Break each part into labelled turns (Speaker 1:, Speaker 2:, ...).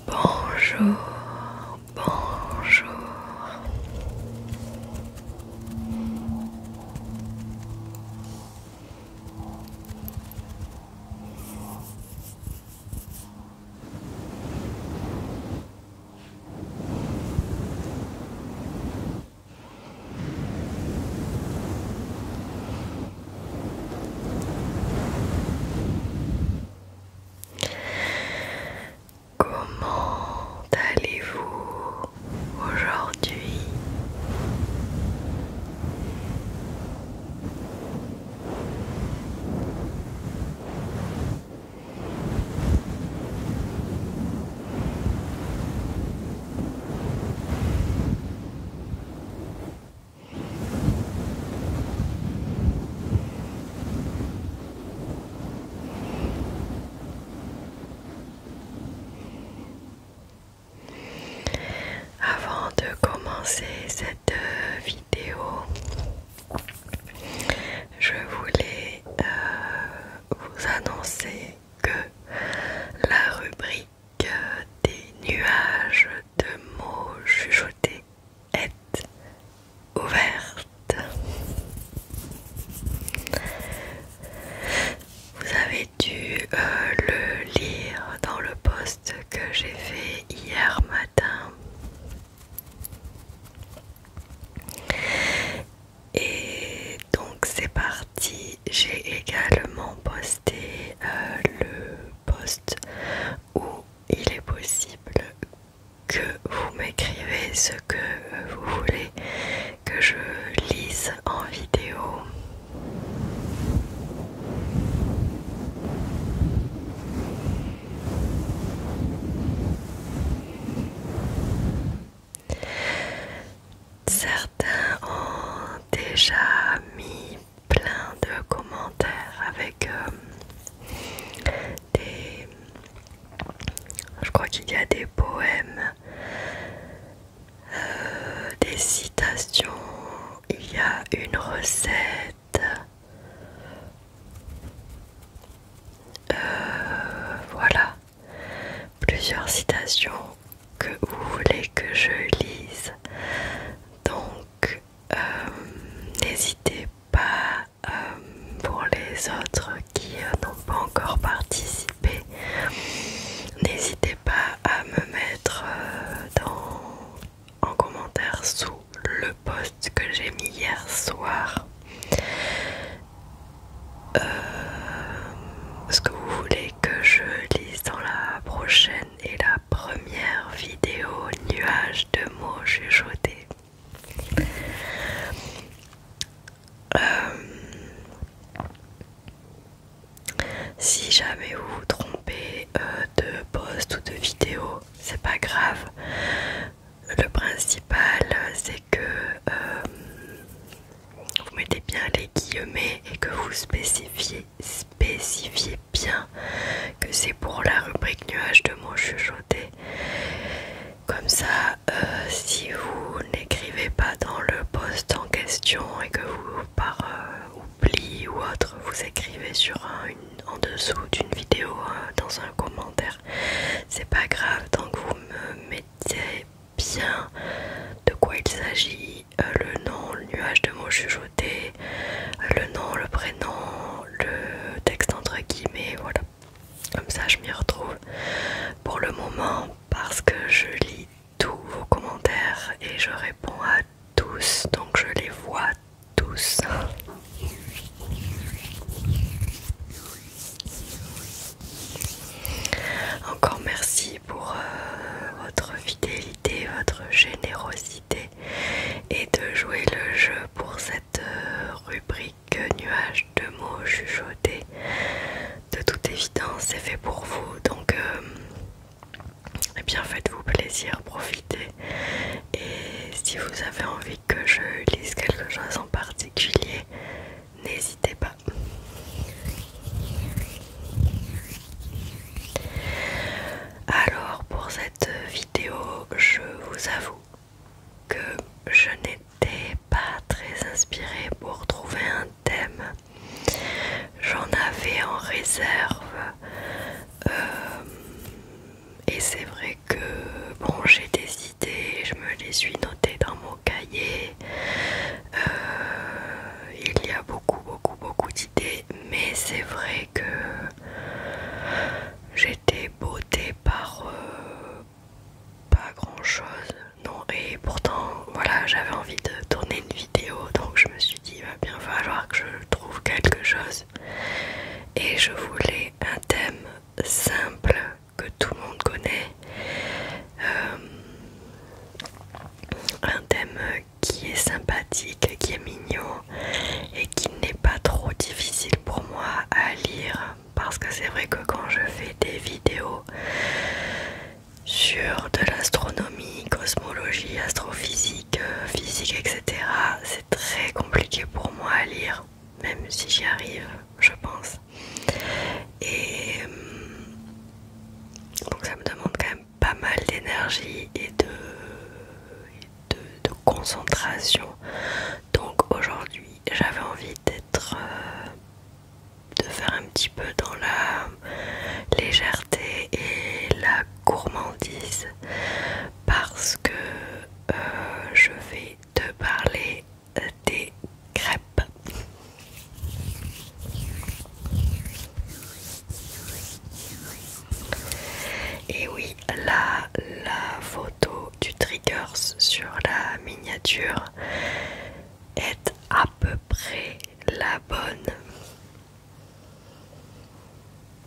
Speaker 1: Bonjour, bonjour. Comment allez-vous aujourd'hui? Avant de commencer cette vidéo, je voulais vous annoncer que la rubrique des nuages de mots chuchotés est ouverte. Vous avez dû le lire dans le post que j'ai fait hier matin. Et donc c'est parti, j'ai également posté le post où il est possible que vous m'écrivez ce que vous voulez que je lise en vidéo. Certains ont déjà mis plein de commentaires avec je crois qu'il y a des poèmes, des citations, il y a une recette, voilà, plusieurs citations que vous voulez que je lise. Donc n'hésitez pas, pour les autres qui n'ont pas encore participé, n'hésitez pas à me mettre en commentaire sous le post que j'ai mis hier soir ce que vous voulez que je lise dans la prochaine et la première vidéo nuage de mots chuchotés. Si jamais vous vous trompez de post ou de vidéo, c'est pas grave. Le principal c'est que vous mettez bien les guillemets et que vous spécifiez bien que c'est pour la rubrique nuage de mots chuchotés. Comme ça, si vous n'écrivez pas dans le post en question et que vous, par oubli ou autre, vous écrivez en dessous d'une vidéo, dans un commentaire, c'est pas grave tant que vous me mettez bien de quoi il s'agit, le nom, le nuage de mots chuchotés, le nom, le prénom, le texte entre guillemets, voilà. Comme ça je m'y retrouve pour le moment parce que je lis tous vos commentaires et je réponds à tous, donc je les vois tous. Encore merci pour votre fidélité, votre générosité et de jouer le jeu pour cette rubrique nuage de mots chuchotés. De toute évidence, c'est fait pour vous, donc eh bien faites-vous plaisir, profitez. Et si vous avez envie que je lise quelque chose en particulier, n'hésitez pas. Alors pour cette vidéo, je vous avoue que je n'étais pas très inspirée pour trouver un thème. J'en avais en réserve et c'est vrai c'est que bon, j'ai des idées, je me les suis notées dans mon cahier. Il y a beaucoup d'idées, mais c'est vrai que j'étais bottée par pas grand chose. Non, et pourtant, voilà, j'avais envie de tourner une vidéo, donc je me suis dit, il va bien falloir que je trouve quelque chose. Et je voulais un thème simple que tout le monde connaît. Un thème qui est sympathique, qui est mignon et qui n'est pas trop difficile pour moi à lire, parce que c'est vrai que quand je fais des vidéos sur de l'astronomie, cosmologie, astrophysique, physique, etc., c'est très compliqué pour moi à lire, même si j'y arrive, je pense. Et donc ça me demande quand même pas mal d'énergie et de concentration. Donc aujourd'hui j'avais envie de faire un petit peu dans la légèreté et la gourmandise, parce que je vais te parler des crêpes. Et oui, là, la photo du triggers sur la miniature est à peu près la bonne.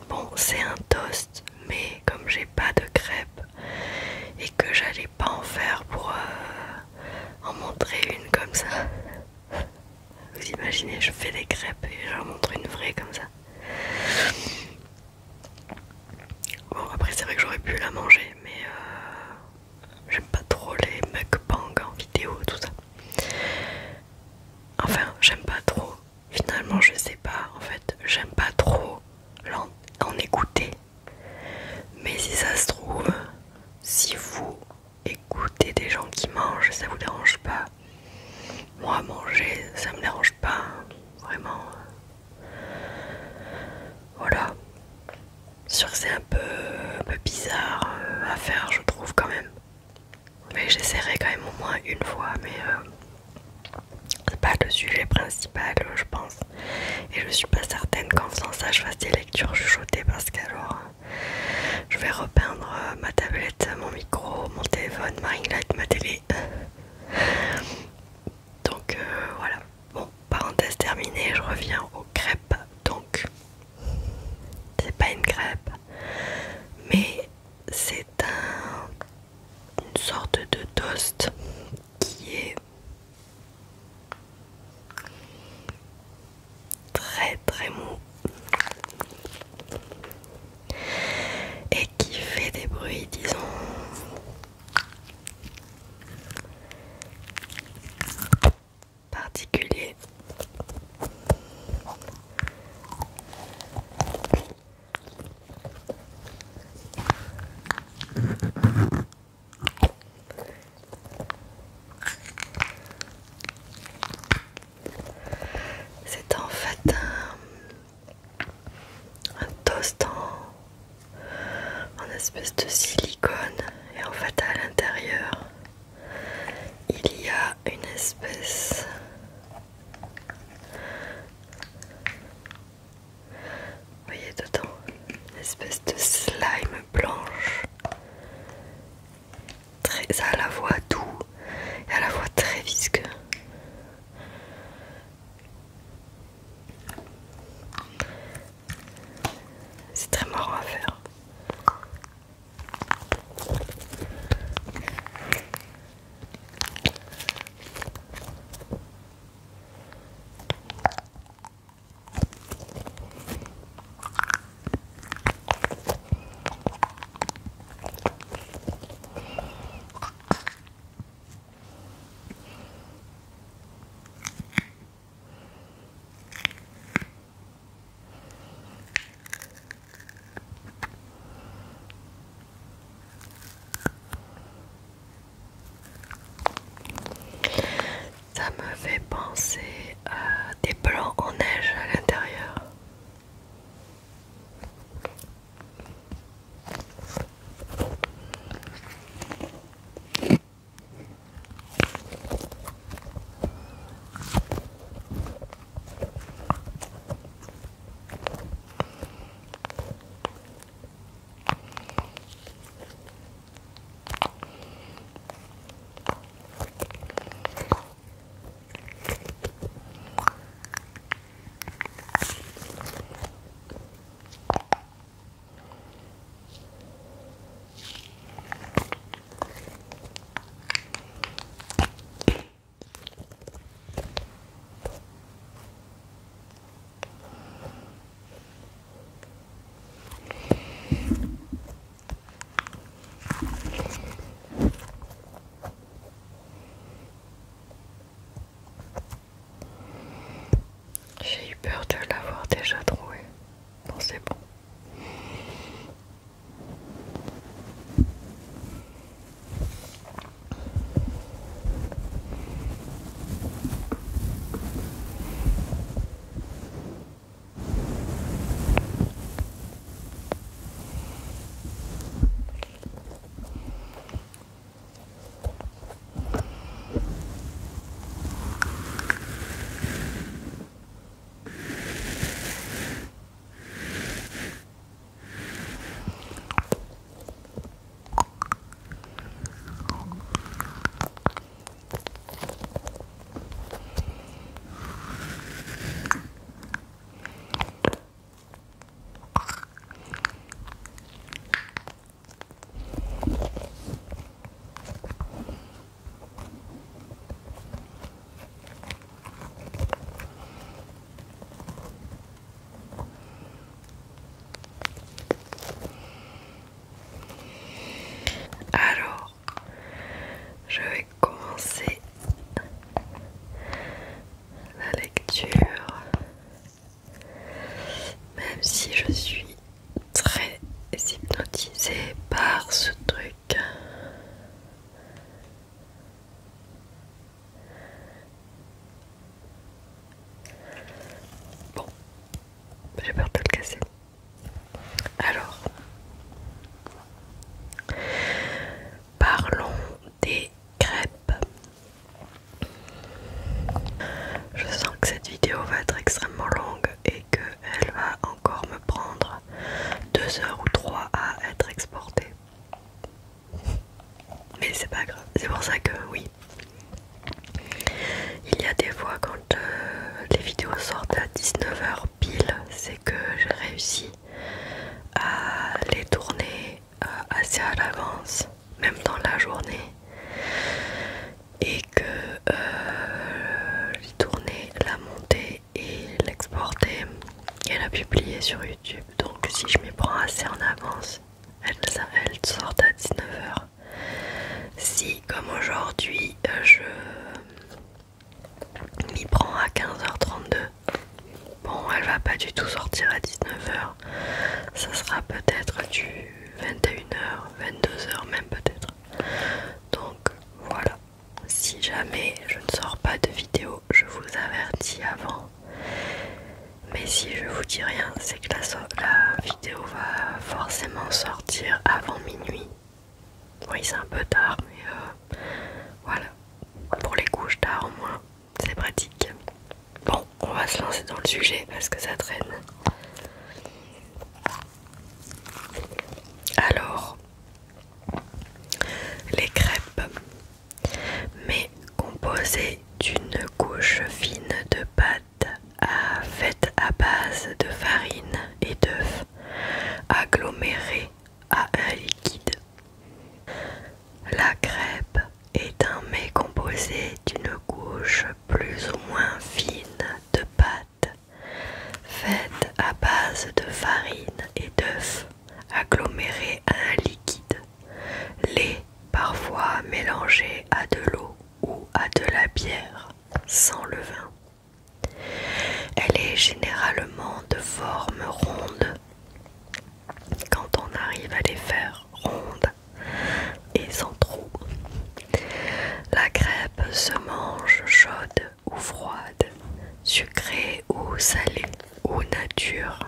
Speaker 1: Bon, c'est un toast, mais comme j'ai pas de crêpes et que j'allais pas en faire pour en montrer une comme ça, vous imaginez, je fais des crêpes et j'en montre une vraie comme ça. Bon, après c'est vrai que j'aurais pu la manger, mais j'aime pas trop les mukbangs en vidéo, tout ça. Enfin, j'aime pas trop. Finalement, je sais pas, en fait, j'aime pas trop en écouter. Mais si ça se trouve, si vous écoutez des gens qui mangent, ça vous dérange pas. Moi, manger, ça me dérange pas, vraiment. Voilà. Sûr que c'est un peu bizarre à faire, je trouve, quand même. Mais j'essaierai quand même au moins une fois, mais c'est pas le sujet principal, je pense. Et je suis pas certaine qu'en faisant ça, je fasse des lectures chuchotées, parce qu'alors je vais repeindre ma tablette, mon micro, mon téléphone, ma ring light, ma télé. Donc voilà. Bon, parenthèse terminée, je reviens aux crêpes. Donc, c'est pas une crêpe, mais c'est une sorte de toast qui est très mou et qui fait des bruits, disons, particuliers. C'est en fait un toast en espèce de silicone, et en fait à l'intérieur il y a une espèce voyez dedans, une espèce de slime blanche, très à la fois doux et à la fois très visqueux. C'est très marrant à faire. c'est pas grave. C'est pour ça que oui, il y a des fois quand les vidéos sortent à 19h pile, c'est que j'ai réussi à les tourner assez à l'avance, même dans la journée, et que j'ai tourné, la monter et l'exporter et la publier sur YouTube. Donc si je m'y prends assez en avance, elles sortent à 19h. Si comme aujourd'hui je m'y prends à 15h32, bon, elle va pas du tout sortir à 19h, ça sera peut-être du 21h, 22h même peut-être. Donc voilà, si jamais je ne sors pas de vidéo, je vous avertis avant. Mais si je vous dis rien, c'est que la vidéo va forcément sortir avant minuit. Oui, c'est un peu tard, mais voilà. Pour les couches tard au moins, c'est pratique. Bon, on va se lancer dans le sujet parce que ça traîne. Alors, les crêpes, mais composées d'une couche fine de pâte faite à base de farine et d'œufs agglomérés à un liquide. La crêpe est un mets composé d'une couche plus ou moins fine de pâte faite à base de farine et d'œufs agglomérés à un liquide, lait parfois mélangé à de l'eau ou à de la bière, sans levain. Elle est généralement de forme ronde quand on arrive à les faire rondes et sans trou. La crêpe se mange chaude ou froide, sucrée ou salée ou nature,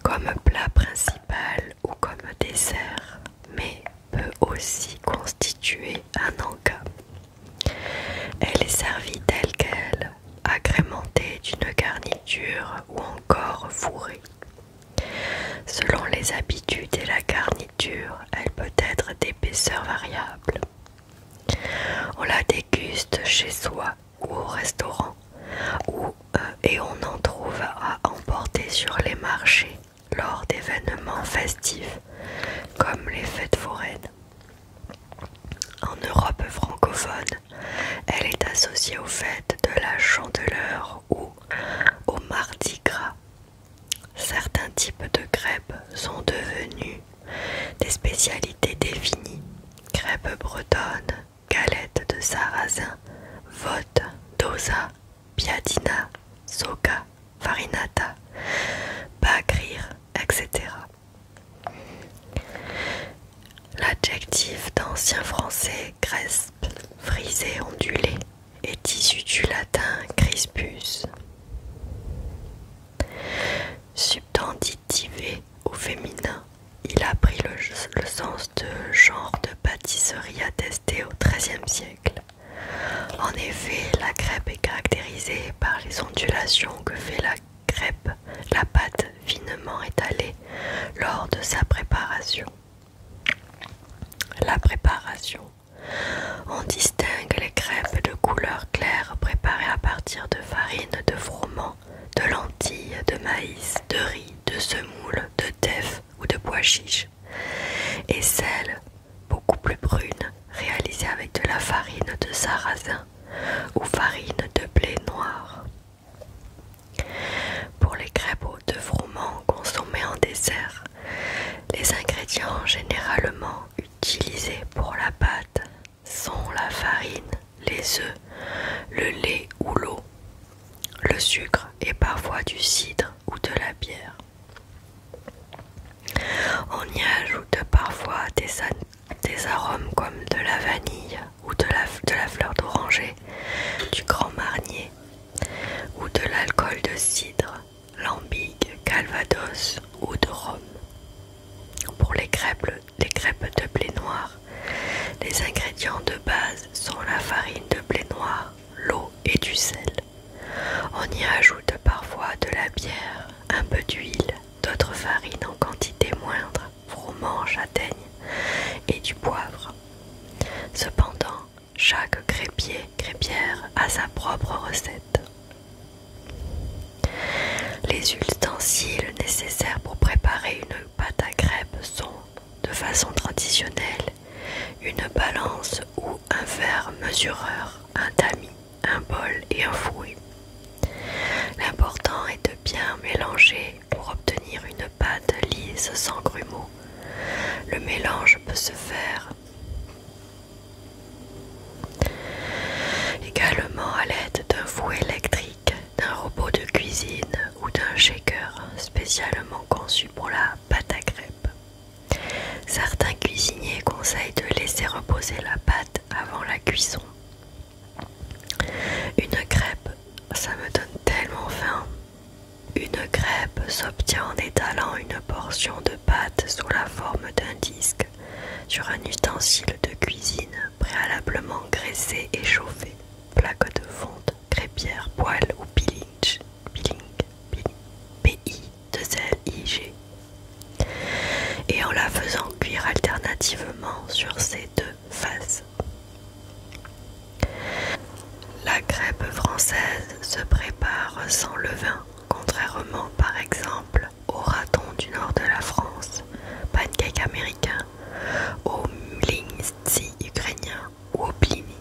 Speaker 1: comme plat principal ou comme dessert, mais peut aussi constituer un encas. Elle est servie telle quelle, agrémentée d'une garniture ou encore fourrée. Selon les habitudes et la garniture, elle peut être d'épaisseur variable. On la déguste chez soi ou au restaurant, et on en trouve à emporter sur les marchés lors d'événements festifs comme les fêtes foraines. En Europe francophone, elle est associée aux fêtes de la Chandeleur ou au Mardi Gras. Certains types de crêpes sont devenus des spécialités définies. Crêpes bretonnes, galettes de sarrasin, vote, dosa, piadina, soca, farinata, bagrir, etc. L'adjectif d'ancien français crespe, frisé, ondulé est issu du latin crispus. Subtenditivé au féminin, il a pris le sens de genre de pâtisserie attesté au XIIIe siècle. En effet, la crêpe est caractérisée par les ondulations que fait la crêpe, la pâte finement étalée lors de sa préparation. La préparation. On distingue les crêpes de couleur claire préparées à partir de farine, de froment, de lentilles, de maïs, de riz, de semoule, de teff ou de pois chiches, et celles beaucoup plus brunes réalisées avec de la farine de sarrasin ou farine de blé noir. Pour les crêpes de froment consommées en dessert, les ingrédients généralement utilisés pour la pâte sont la farine, les œufs, le lait ou l'eau, le sucre et parfois du cidre ou de la bière. On y ajoute parfois des arômes comme de la vanille ou de la fleur d'oranger, du grand marnier ou de l'alcool de cidre, lambic, calvados ou de rhum. Pour les crêpes de blé noir, les ingrédients de base sont la farine de blé noir, l'eau et du sel. On y ajoute parfois de la bière, un peu d'huile, d'autres farines en quantité moindre, froment, châtaigne et du poivre. Cependant, chaque crêpière a sa propre recette. Les ustensiles nécessaires pour préparer une pâte à crêpes sont, de façon traditionnelle, une balance ou un verre mesureur, un tamis, un bol et un fouet. L'important est de bien mélanger pour obtenir une pâte lisse sans grumeaux. Le mélange peut se faire également à l'aide d'un fouet électrique, d'un robot de cuisine ou d'un shaker spécialement conçu pour la pâte à crêpes. Certains cuisiniers conseillent de laisser reposer la pâte avant la cuisson. Une crêpe, ça me donne tellement faim. Une crêpe s'obtient en étalant une portion de pâte sous la forme d'un disque sur un ustensile de cuisine préalablement graissé et chauffé. Plaque de fonte, crêpière, poêle ou pilinge, P-I-2-L-I-G. Et en la faisant cuire alternativement sur ces deux faces. La crêpe française se prépare sans levain, contrairement par exemple au raton du nord de la France, pancake américain, au mlynski ukrainien ou au blini.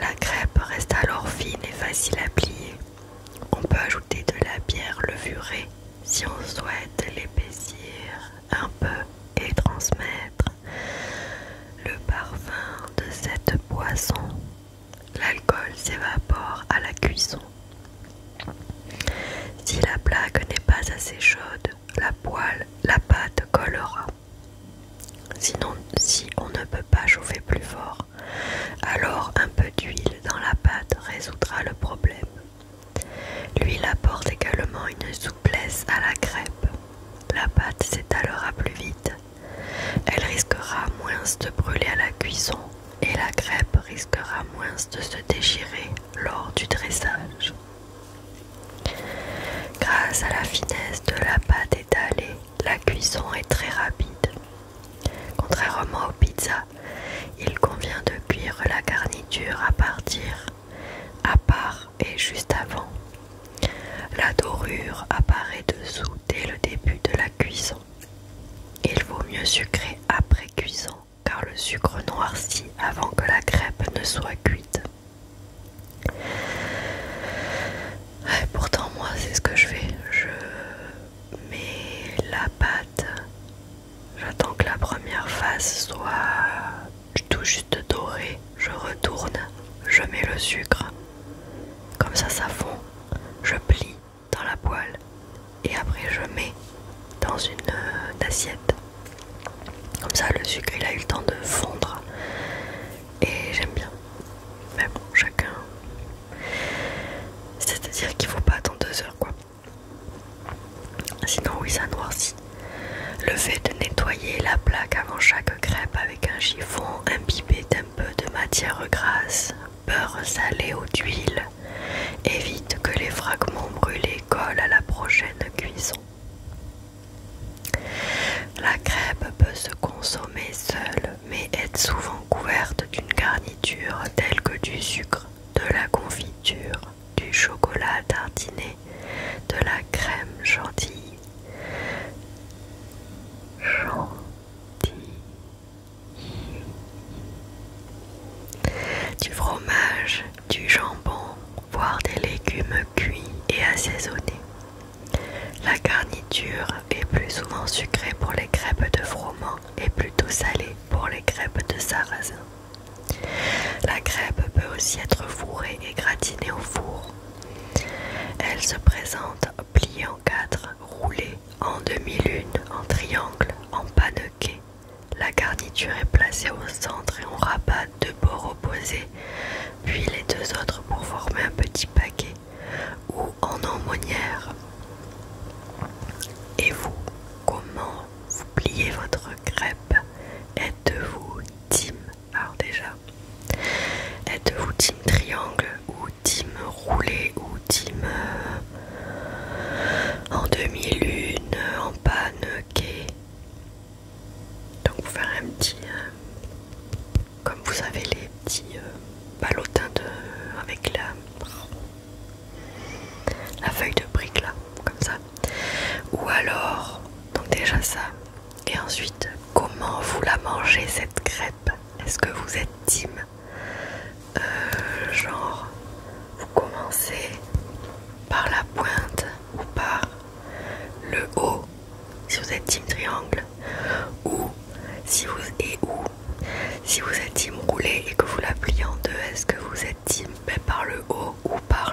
Speaker 1: La crêpe reste alors fine et facile à plier. On peut ajouter de la bière levurée si on souhaite l'épaissir un peu et transmettre le parfum de cette boisson. L'alcool s'évapore à la cuisson. Si la plaque n'est pas assez chaude, la pâte collera. Sinon, si on ne peut pas chauffer plus fort, alors un peu d'huile dans la pâte résoudra le problème. L'huile apporte également une souplesse à la crêpe. La pâte s'étalera plus vite. Elle risquera moins de brûler à la cuisson et la crêpe risquera moins de se déchirer lors du dressage. Grâce à la finesse de la pâte étalée, la cuisson est très rapide. Contrairement aux pizzas, il convient de cuire la garniture à part et juste avant. La dorure apparaît dessous dès le début de la cuisson. Il vaut mieux sucrer après cuisson car le sucre noircit avant que la crêpe ne soit cuite. Pourtant moi c'est ce que je fais. Je mets la pâte, j'attends que la première face soit tout juste dorée, je retourne, je mets le sucre, comme ça fond, je plie dans la poêle et après je mets dans une assiette. Comme ça le sucre il a eu le temps de fondre et j'aime bien. Mais bon, chacun. C'est-à-dire qu'il faut pas attendre 2 heures quoi. Sinon oui ça noircit. Le fait de nettoyer la plaque avant chaque crêpe avec un chiffon imbibé d'un peu de matière grasse, beurre salé ou d'huile, évite que les fragments brûlés collent à la prochaine cuisson. La crêpe peut se consommer seule, mais est souvent couverte d'une garniture telle que du sucre, de la confiture, du chocolat tartiné, de la crème chantilly, du fromage, du jambon, voire des légumes cuits et assaisonnés. La garniture est plus souvent sucrée pour les crêpes de froment et plutôt salée pour les crêpes de sarrasin. La crêpe peut aussi être fourrée et gratinée au four. Elle se présente pliée en 4, roulée en demi-lune, en triangle, en pannequé. La garniture est placée au centre et on rabat 2 bords opposés, puis les 2 autres pour former un petit paquet ou en aumônière. Et vous, comment vous pliez votre crêpe? Êtes-vous team? Alors déjà, êtes-vous team triangle ou team roulé ou team en demi-lune, en pannequé? Donc vous faire un petit comme vous savez, les petits ballotins avec la feuille de brique là, comme ça. Ou alors, donc déjà ça. Et ensuite, comment vous la mangez cette crêpe? Est-ce que vous êtes team genre, vous commencez par la pointe ou par le haut, si vous êtes team triangle, ou si vous êtes team roulé et que vous la pliez en deux, est-ce que vous êtes team par le haut ou par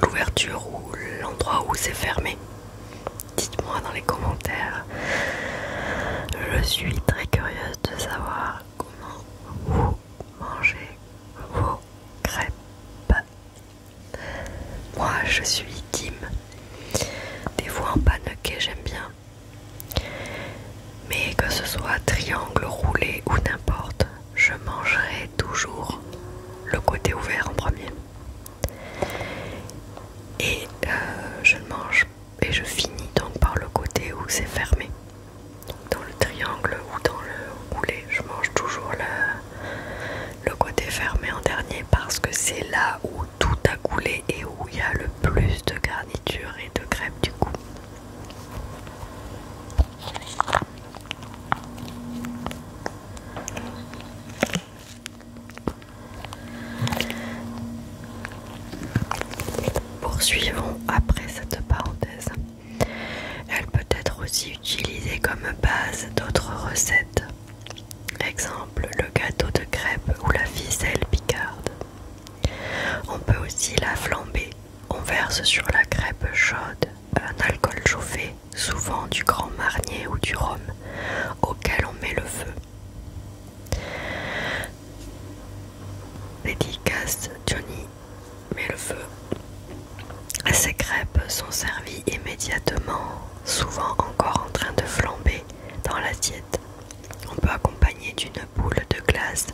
Speaker 1: l'ouverture ou l'endroit où c'est fermé? Dites-moi dans les commentaires. Je suis très curieuse de savoir comment vous mangez vos crêpes. Moi je suis team. Des fois en paneké j'aime bien. Mais que ce soit triangle, roulé ou n'importe, je mangerai toujours le côté ouvert en premier. Et je finis donc par le côté où c'est fermé. Dans le triangle ou dans le roulé, je mange toujours le côté fermé en dernier parce que c'est là où tout a coulé et où il y a le plus de garniture et de crêpes du coup. Poursuivons après cette parenthèse. Elle peut être aussi utilisée comme base d'autres recettes. Exemple, le gâteau de crêpes ou la ficelle picarde. On peut aussi la flamber. On verse sur la crêpe chaude un alcool chauffé, souvent du Grand Marnier ou du rhum, auquel on met le feu. Dédicace Johnny met le feu. Ces crêpes sont servies immédiatement, souvent encore en train de flamber dans l'assiette. On peut accompagner d'une boule de glace,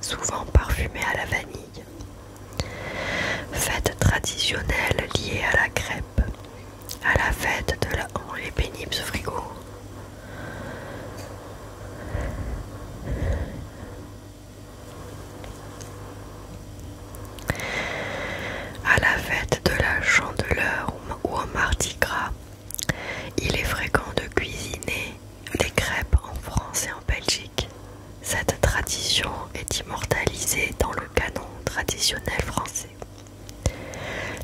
Speaker 1: souvent parfumée à la vanille. Fête traditionnelle liée à la crêpe. À la fête de la... Oh, il est pénible ce frigo. À la fête de la Chandeleur ou au Mardi Gras, il est fréquent de cuisiner des crêpes en France et en Belgique. Cette tradition est immortalisée dans le canon traditionnel français.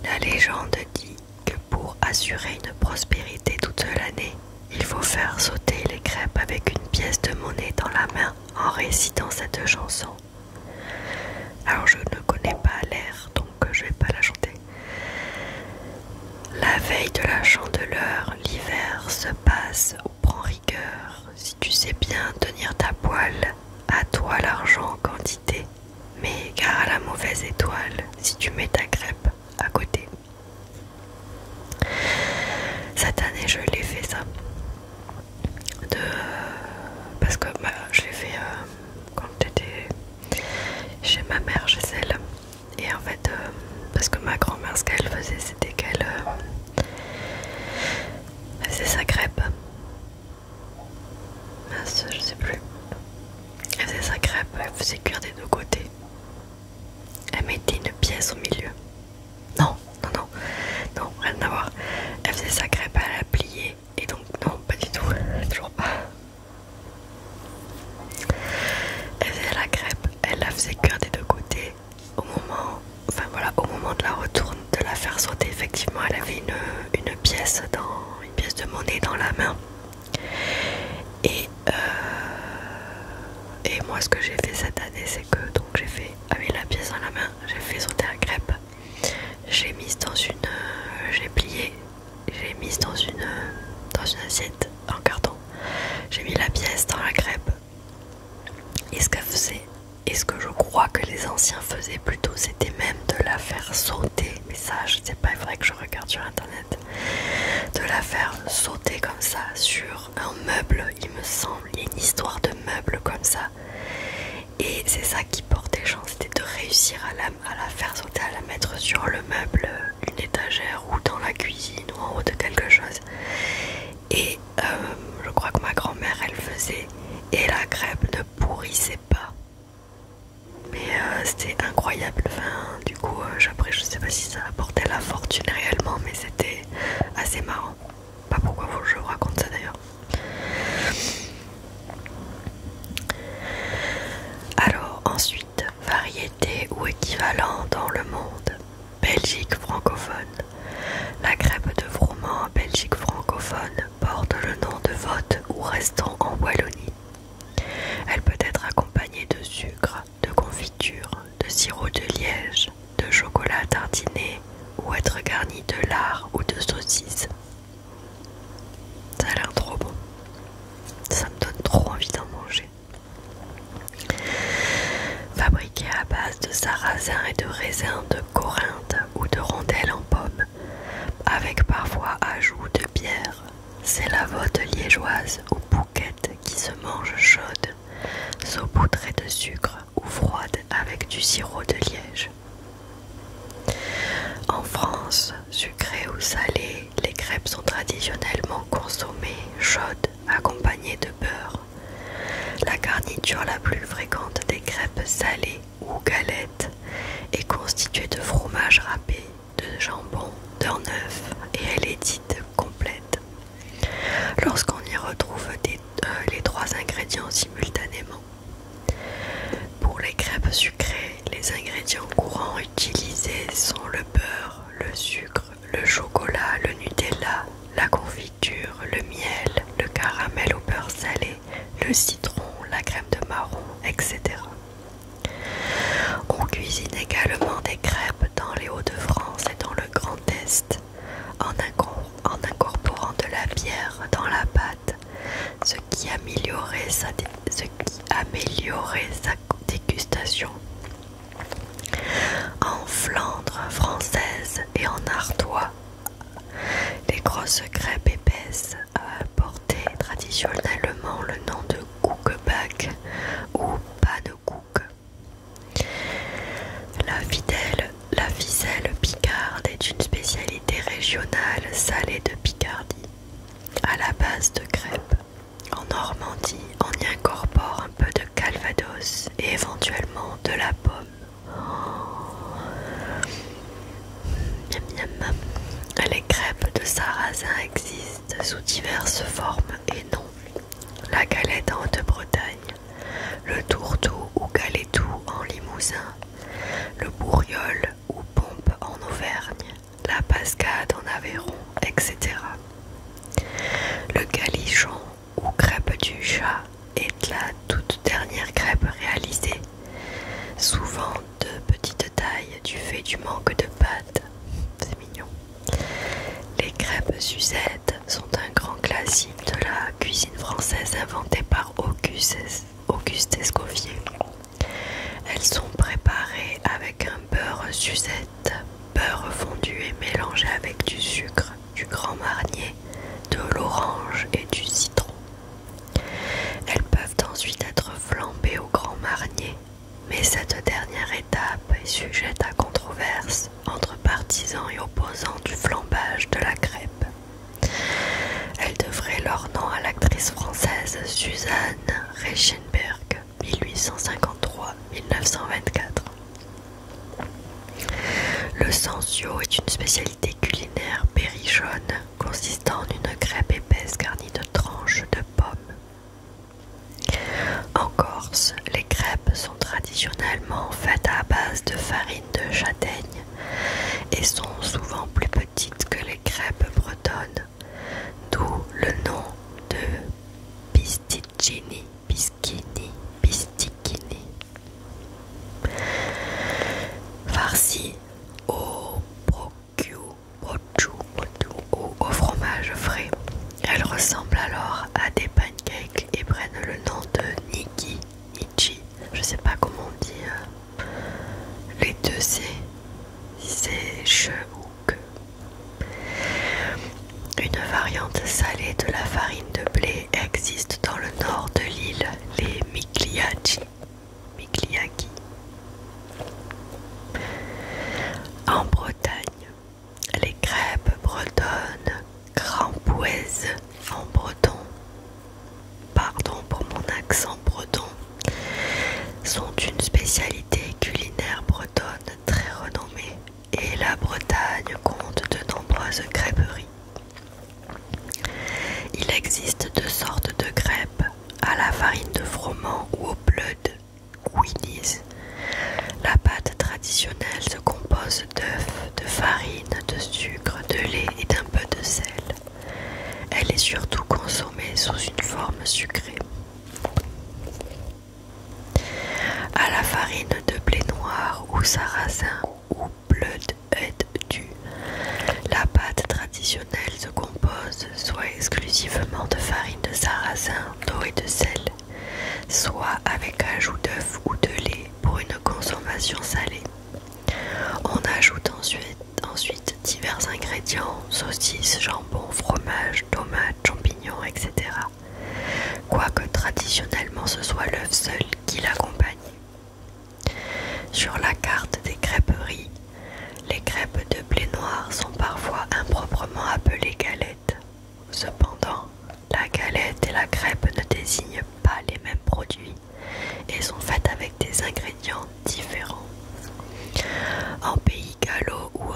Speaker 1: La légende dit que pour assurer une prospérité toute l'année, il faut faire sauter les crêpes avec une pièce de monnaie dans la main en récitant cette chanson. Alors je ne connais pas l'air, donc je vais pas la chanter. La veille de la Chandeleur, l'hiver se passe ou prend rigueur. Si tu sais bien tenir ta poêle, à toi l'argent en quantité, mais gare à la mauvaise étoile si tu mets ta crêpe à côté. Cette année je l'ai fait ça. Parce que je l'ai fait quand j'étais chez ma mère, chez elle. Et en fait, parce que ma grand-mère, ce qu'elle faisait, c'était qu'elle faisait sa crêpe. Mince, je sais plus. Elle faisait sa crêpe, elle faisait cuire des deux côtés. Elle mettait une pièce au milieu. Non, non, non, non, rien à voir. Elle faisait sa crêpe, elle la pliait. Et donc, non, pas du tout, toujours pas. Elle faisait la crêpe, elle la faisait cuire des deux côtés. Au moment de la retourne, de la faire sauter, effectivement, elle avait une pièce de monnaie dans la main. Et moi, ce que j'ai fait cette année, c'est que donc j'ai fait avec la pièce dans la main, j'ai fait sauter la crêpe. J'ai mise j'ai plié, j'ai mise dans une assiette en carton. J'ai mis la pièce dans la crêpe. Et ce qu'elle faisait, et ce que je crois que les anciens faisaient plutôt, c'était même de la faire sauter. Mais ça, je sais pas, il faudrait que je regarde sur internet. De la faire sauter comme ça sur un meuble, il me semble. Il y a une histoire de meuble comme ça. Et c'est ça qui portait chance, c'était de réussir à la faire sauter, à la mettre sur le meuble, une étagère ou dans la cuisine ou en haut de quelque chose. Et je crois que ma grand-mère elle faisait, et la crêpe ne pourrissait pas. Mais c'était incroyable. Enfin, du coup, après, je sais pas si ça apportait la fortune réellement, mais c'était assez marrant. Pas pourquoi je vous raconte ça d'ailleurs. Alors ensuite, variété ou équivalent dans le monde. Belgique francophone. La crêpe de froment en Belgique francophone porte le nom de vote ou restant en Wallonie. Elle peut être accompagnée de sucre, de confiture, de sirop de liège, de chocolat tartiné ou être garnie de lard ou de saucisse. Ça a l'air trop bon. Ça me donne trop envie d'en manger. Fabriquée à base de sarrasin et de raisins de Corinthe ou de rondelles en pomme, avec parfois ajout de bière, c'est la vote liégeoise ou bouquette qui se mange chaude, saupoudrée de sucre ou froide avec du sirop de liège. En France, sucrées ou salées, les crêpes sont traditionnellement consommées chaudes, accompagnées de beurre. La garniture la plus fréquente des crêpes salées ou galettes est constituée de fromage râpé, de jambon, d'œuf neuf et elle est dite complète lorsqu'on y retrouve les trois ingrédients simultanément. Pour les crêpes sucrées, les ingrédients courants utilisés sont le beurre, le sucre, le chocolat, le Nutella, la confiture, le miel, le caramel au beurre salé, le citron, la crème de marron, etc. On cuisine également des crêpes dans les Hauts-de-France et dans le Grand Est en incorporant de la bière dans la pâte, ce qui améliorait sa dégustation. En Flandre française et en Artois, les grosses crêpes épaisses portaient traditionnellement le nom de koekebak ou pannenkoek. La ficelle picarde est une spécialité régionale salée de Picardie, à la base de crêpes. En Normandie, on y incorpore un peu de calvados et éventuellement de la pomme. Miam miam. Les crêpes de sarrasin existent sous diverses formes et noms. La galette en Haute-Bretagne, le tourteau ou galétou en Limousin, le bourriol ou pompe en Auvergne, la pascade en Aveyron, etc. Le galichon ou crêpe du chat est la toute dernière crêpe réalisée, souvent de petite taille du fait du manque de pâte. C'est mignon. Les crêpes Suzette sont un grand classique de la cuisine française inventée par Auguste Escoffier. Elles sont préparées avec un beurre Suzette, beurre fondu et mélangé avec du sucre, du Grand Marnier, de l'orange et du citron. Elles peuvent ensuite être flambées au Grand Marnier, mais cette dernière étape est sujette à controverse entre partisans et opposants du flambage de la crêpe. Elles devraient leur nom à l'actrice française Suzanne Reichenberg, 1853-1924. Le sansio est une spécialité culinaire berrichonne consistant en une crêpe épaisse garnie de tranches de pommes. En Corse, les crêpes sont traditionnellement faites à base de farine de châtaigne et sont souvent plus petites que les crêpes bretonnes, d'où le nom de bisticini, bisticchini. Farci au brochu ou au fromage frais. Elles ressemblent alors à des pancakes et prennent le nom de nichi, je sais pas comment on dit les deux C, si c'est che ou que. Une variante salée de la farine de blé existe dans le nord de l'île, les mikliaki. En Bretagne, les crêpes bretonnes, crampouaises en breton. Pardon pour mon accent. ou sarrasin ou bloodhead du. La pâte traditionnelle se compose soit exclusivement de farine de sarrasin, d'eau et de sel, soit avec ajout d'œufs ou de lait pour une consommation salée. On ajoute ensuite divers ingrédients, saucisses, jambon, fromage, tomates, champignons, etc. Quoique traditionnellement ce soit l'œuf seul qui l'accompagne. Sur la carte des crêperies, les crêpes de blé noir sont parfois improprement appelées galettes. Cependant, la galette et la crêpe ne désignent pas les mêmes produits et sont faites avec des ingrédients différents. En pays gallo ou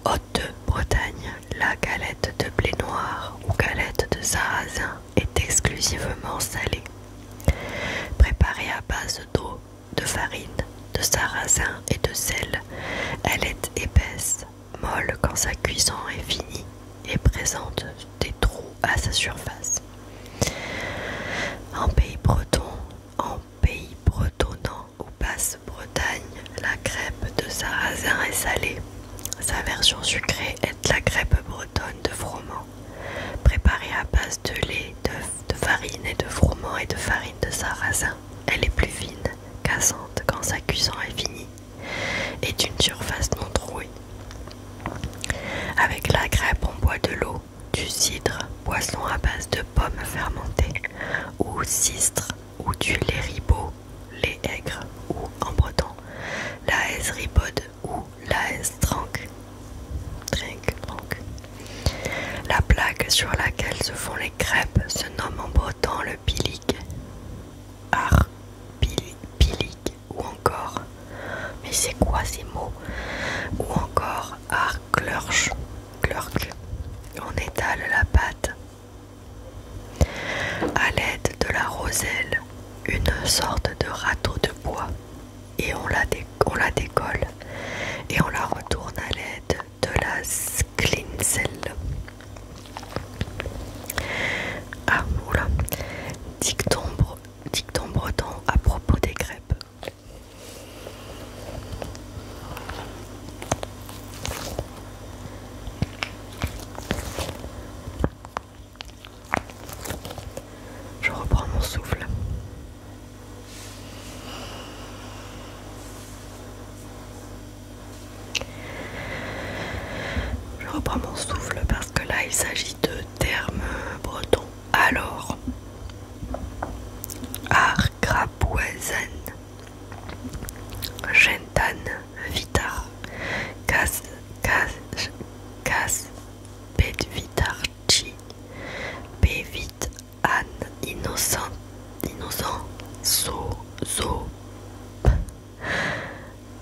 Speaker 1: Haute-Bretagne, la galette de blé noir ou galette de sarrasin est exclusivement salée. Préparée à base d'eau, de farine, de sarrasin et de sel, elle est épaisse, molle quand sa cuisson est finie et présente des trous à sa surface. En pays bretonnant ou Basse-Bretagne, la crêpe de sarrasin est salée. Sa version sucrée est la crêpe bretonne de froment, préparée à base de lait, de farine et de froment et de farine de sarrasin. Elle est plus fine, cassante quand sa cuisson est finie et d'une surface non trouée. Avec la crêpe, on boit de l'eau, du cidre, boisson à base de pommes fermentées, ou cistre, ou du lait ribot, lait aigre, ou en breton, la aise ribaude ou la aise tranque. La plaque sur laquelle se font les crêpes se nomme en breton le pilic, pilic ou encore, mais c'est quoi ces mots, ou encore clurk. On étale la pâte à l'aide de la roselle, une sorte de râteau de bois, et on la décolle et on la retourne à l'aide de la sklinsel. Dicton breton à propos des crêpes. Je reprends mon souffle. Parce que là il s'agit de termes bretons. Alors, Argrapouezen, Gentan, Vitar, Cas Bedvitarchi, Bevit, Anne, Innocent, Zo,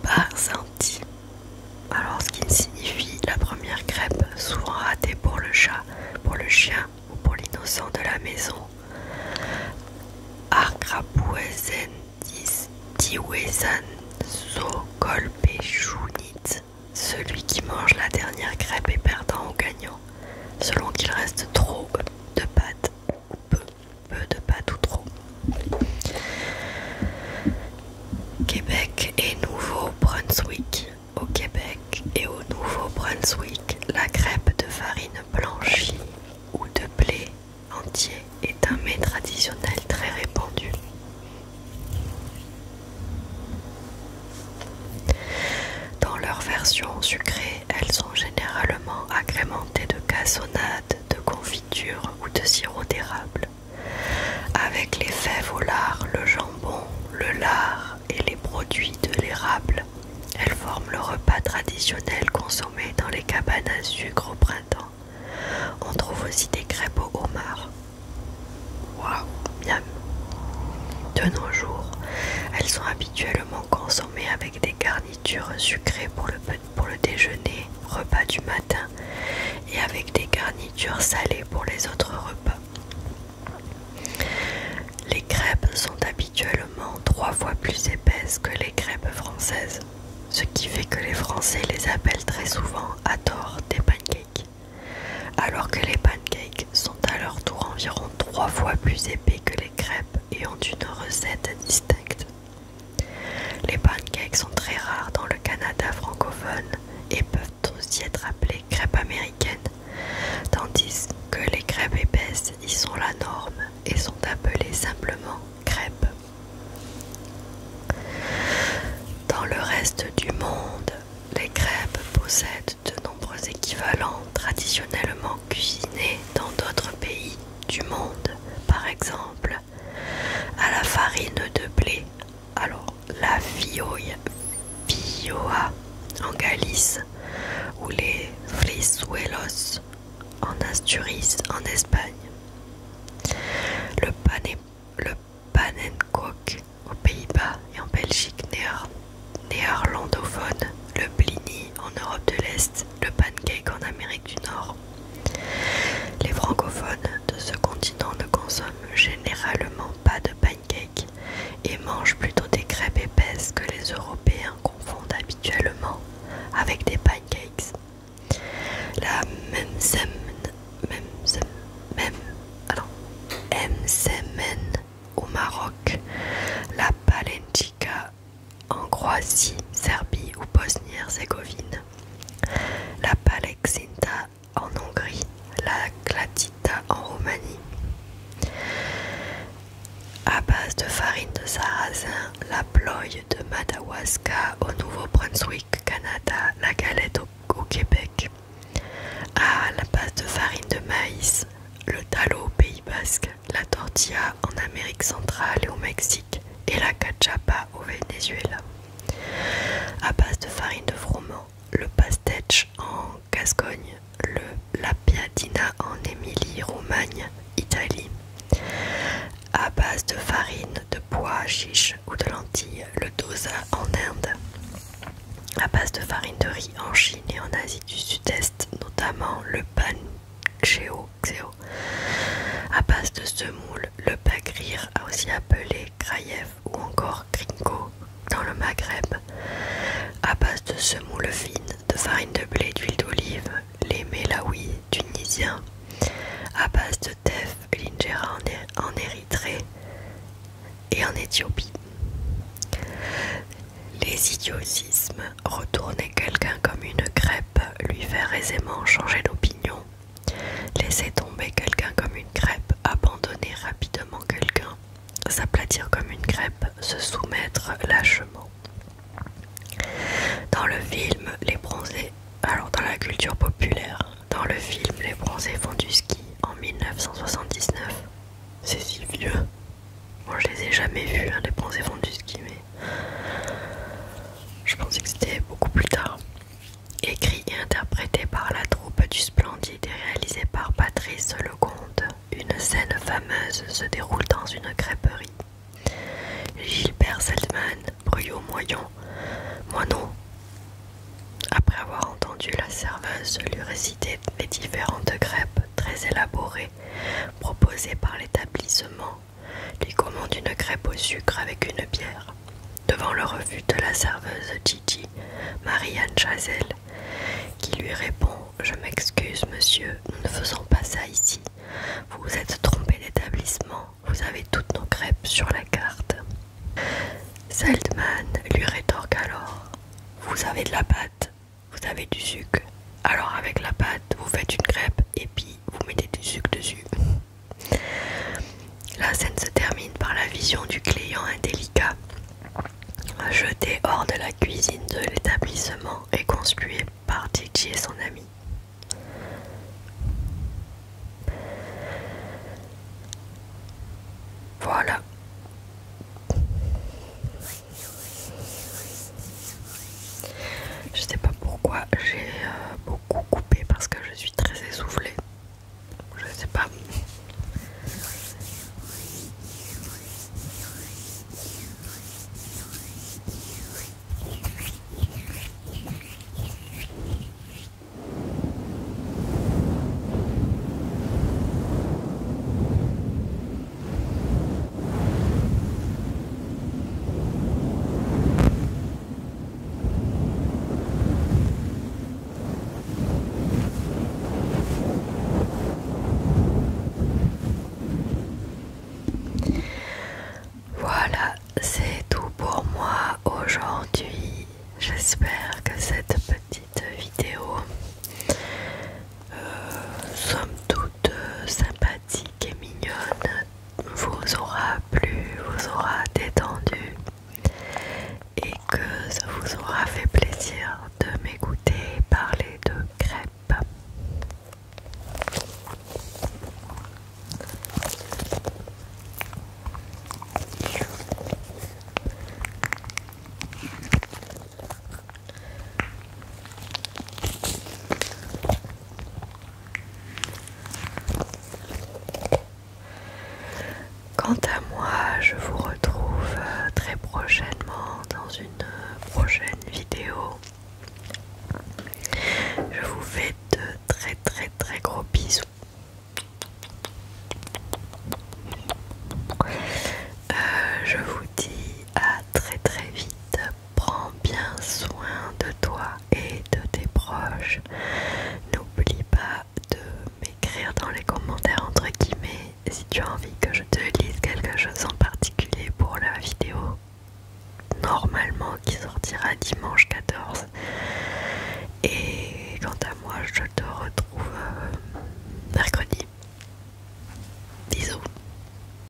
Speaker 1: Barzanti. Alors, ce qui signifie la première crêpe, souvent ratée pour le chat, pour le chien ou pour l'innocent de la maison. Argrapouezen, Diwesan, Zo, Golpechunit. Celui qui mange la dernière crêpe est perdant ou gagnant, selon qu'il reste trop de pâte ou peu de pâte ou trop. Québec et Nouveau-Brunswick. Au Québec et au Nouveau-Brunswick, la crêpe de farine blanchie ou de blé entier est un mets traditionnel très répandu. Dans leur version sucrée, elles sont généralement agrémentées de cassonade, de confiture ou de sirop d'érable. Avec les fèves au lard, le jambon, le lard et les produits de l'érable, elles forment le repas traditionnel consommé dans les cabanes à sucre au printemps. On trouve aussi des crêpes au homard. Waouh, miam. De nos jours, elles sont habituellement consommées avec des garnitures sucrées pour le déjeuner, repas du matin, et avec des garnitures salées pour les autres repas. Les crêpes sont habituellement 3 fois plus épaisses que les crêpes françaises, ce qui fait que les Français les appellent très souvent à tort des pancakes, alors que les pancakes sont à leur tour environ 3 fois plus épais que les crêpes et ont une recette distincte. Les pancakes d'Amérique sont très rares dans le Canada francophone et peuvent aussi être appelées crêpes américaines, tandis que les crêpes épaisses y sont la norme et sont appelées simplement crêpes. Dans le reste du monde, les crêpes possèdent de nombreux équivalents traditionnellement cuisinés dans d'autres pays du monde. Par exemple, à la farine de blé, alors la fioia en Galice ou les frisuelos en Asturies en Espagne. Le panenkoek aux Pays-Bas et en Belgique néerlandophone, le blini en Europe de l'Est, le pancake en Amérique du Nord. Les francophones de ce continent ne consomment généralement pas de pancakes et mangent plutôt des crêpes épaisses que les Européens confondent habituellement avec des pancakes. La msemen au Maroc, la palenčica en Croatie, Serbie ou Bosnie-Herzégovine, la palexinta en Hongrie, la glatita en Roumanie. À base de farine de sarrasin, la ploye de Madawaska au Nouveau-Brunswick, Canada, la galette au Québec. À la base de farine de maïs, le talo au Pays Basque, la tortilla en Amérique centrale et au Mexique et la cachapa au Venezuela. À base de farine de froment, le pastèche en Gascogne, la piadina en Émilie-Romagne, Italie. À base de farine de pois chiche ou de lentilles, le dosa en Inde. À base de farine de riz en Chine et en Asie du Sud-Est, notamment le pan xeo. À base de semoule, le bagrir, aussi appelé kraïev ou encore gringo dans le Maghreb. À base de semoule fine, de farine de blé, d'huile d'olive, les melaoui tunisiens. À base de teff, l'injera en Érythrée et en Éthiopie. Les idiocismes, retourner quelqu'un comme une crêpe, lui faire aisément changer d'opinion. Laisser tomber quelqu'un comme une crêpe, abandonner rapidement quelqu'un, s'aplatir comme une crêpe, se soumettre lâchement. Dans le film Les Bronzés, alors dans la culture populaire, dans le film Les Bronzés font du ski en 1979, c'est si vieux. Moi je les ai jamais vus, hein, Les Bronzés font du ski, mais je pensais que c'était beaucoup plus tard. Écrit et interprété par la troupe du Splendide et réalisé par Patrice Lecomte, une scène fameuse se déroule dans une crêperie. Gilbert Seltman, Bruyot Moinon, après avoir entendu la serveuse lui réciter les différentes crêpes très élaborées proposées par l'établissement, lui commande une crêpe au sucre avec une bière. Devant le refus de la serveuse Gigi, Marianne Chazelle, qui lui répond « Je m'excuse monsieur, nous ne faisons pas ça ici. Vous vous êtes trompé d'établissement, vous avez toutes nos crêpes sur la carte. » Seltman lui rétorque alors « Vous avez de la pâte, vous avez du sucre. Alors avec la pâte, vous faites une crêpe et puis vous mettez du sucre dessus. » La scène se termine par la vision du client indélicat, jeté hors de la cuisine de l'établissement et conspué par Gigi et son ami. Voilà. Je sais pas pourquoi j'ai beaucoup coupé parce que je suis très essoufflée. Je sais pas. Voilà, c'est tout pour moi aujourd'hui. j'espère que cette